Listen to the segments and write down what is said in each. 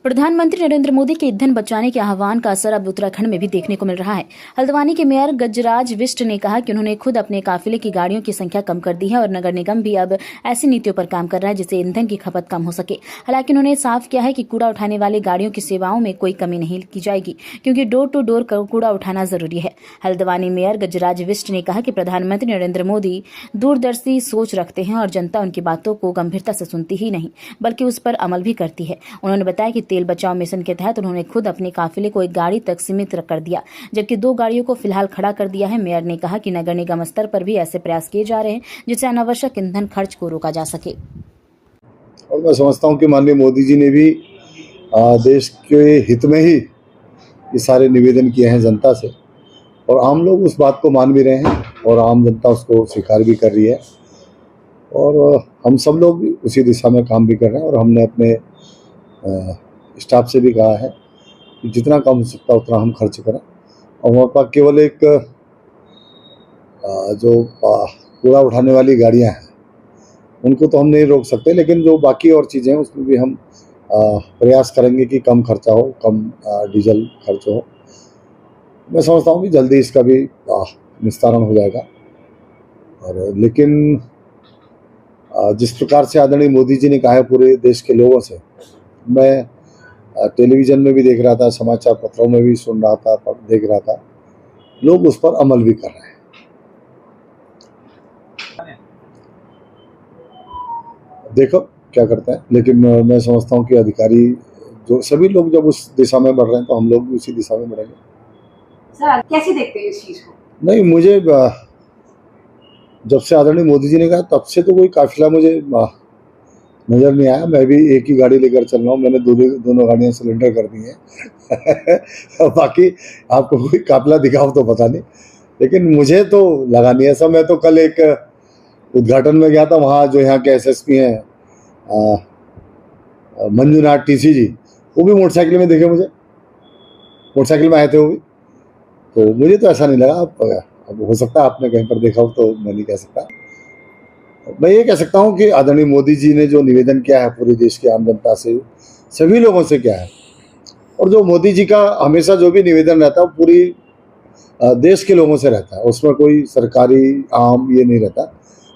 प्रधानमंत्री नरेंद्र मोदी के ईंधन बचाने के आह्वान का असर अब उत्तराखंड में भी देखने को मिल रहा है। हल्द्वानी के मेयर गजराज बिष्ट ने कहा कि उन्होंने खुद अपने काफिले की गाड़ियों की संख्या कम कर दी है और नगर निगम भी अब ऐसी नीतियों पर काम कर रहा है जिससे ईंधन की खपत कम हो सके। हालांकि उन्होंने साफ किया है कि कूड़ा उठाने वाली गाड़ियों की सेवाओं में कोई कमी नहीं की जाएगी, क्योंकि डोर टू डोर कूड़ा उठाना जरूरी है। हल्द्वानी मेयर गजराज बिष्ट ने कहा कि प्रधानमंत्री नरेंद्र मोदी दूरदर्शी सोच रखते हैं और जनता उनकी बातों को गंभीरता से सुनती ही नहीं बल्कि उस पर अमल भी करती है। उन्होंने बताया कि तेल बचाओ मिशन के तहत उन्होंने खुद अपने काफिले को एक गाड़ी तक सीमित कर दिया, जबकि 2 गाड़ियों को फिलहाल खड़ा कर दिया है। मेयर ने कहा कि नगर निगम स्तर पर भी ऐसे प्रयास किए जा रहे हैं जिससे अनावश्यक ईंधन खर्च को रोका जा सके। और मैं समझता हूं कि माननीय मोदी जी ने भी देश के हित में ही ये सारे निवेदन किए हैं जनता से, और आम लोग उस बात को मान भी रहे हैं और आम जनता उसको स्वीकार भी कर रही है, और हम सब लोग उसी दिशा में काम भी कर रहे हैं। और हमने अपने स्टाफ से भी कहा है कि जितना कम हो सकता है उतना हम खर्च करें, और हमारे पास केवल एक जो कूड़ा उठाने वाली गाड़ियां हैं उनको तो हम नहीं रोक सकते, लेकिन जो बाकी और चीज़ें हैं उसमें भी हम प्रयास करेंगे कि कम खर्चा हो, कम डीजल खर्च हो। मैं समझता हूँ कि जल्दी इसका भी निस्तारण हो जाएगा। और लेकिन जिस प्रकार से आदरणीय मोदी जी ने कहा है पूरे देश के लोगों से, मैं टेलीविज़न में भी देख रहा था, समाचार पत्रों में भी सुन रहा था, देख रहा था, लोग उस पर अमल भी कर रहे हैं। देखो क्या करते हैं, लेकिन मैं समझता हूँ कि अधिकारी जो सभी लोग जब उस दिशा में बढ़ रहे हैं तो हम लोग भी उसी दिशा में बढ़ेंगे। सर कैसे देखते हैं इस चीज को? नहीं, मुझे जब से आदरणीय मोदी जी ने कहा तब से तो कोई काफिला मुझे नजर नहीं आया। मैं भी एक ही गाड़ी लेकर चल रहा हूँ, मैंने दोनों गाड़ियाँ सिलेंडर कर दी हैं। बाकी आपको कोई काफिला दिखाओ तो पता नहीं, लेकिन मुझे तो लगा नहीं ऐसा। मैं तो कल एक उद्घाटन में गया था, वहाँ जो यहाँ के एसएसपी हैं मंजुनाथ टीसी जी, वो भी मोटरसाइकिल में देखे, मुझे मोटरसाइकिल में आए थे वो भी, तो मुझे तो ऐसा नहीं लगा। अब हो सकता है आपने कहीं पर देखा हो, तो मैं नहीं कह सकता। मैं ये कह सकता हूँ कि आदरणीय मोदी जी ने जो निवेदन किया है पूरे देश की आम जनता से, सभी लोगों से किया है, और जो मोदी जी का हमेशा जो भी निवेदन रहता है वो पूरी देश के लोगों से रहता है, उसमें कोई सरकारी आम ये नहीं रहता,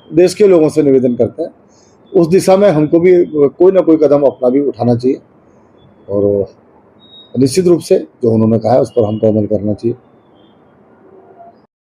देश के लोगों से निवेदन करते हैं। उस दिशा में हमको भी कोई ना कोई कदम अपना भी उठाना चाहिए, और निश्चित रूप से जो उन्होंने कहा है उस पर हमको अमल करना चाहिए।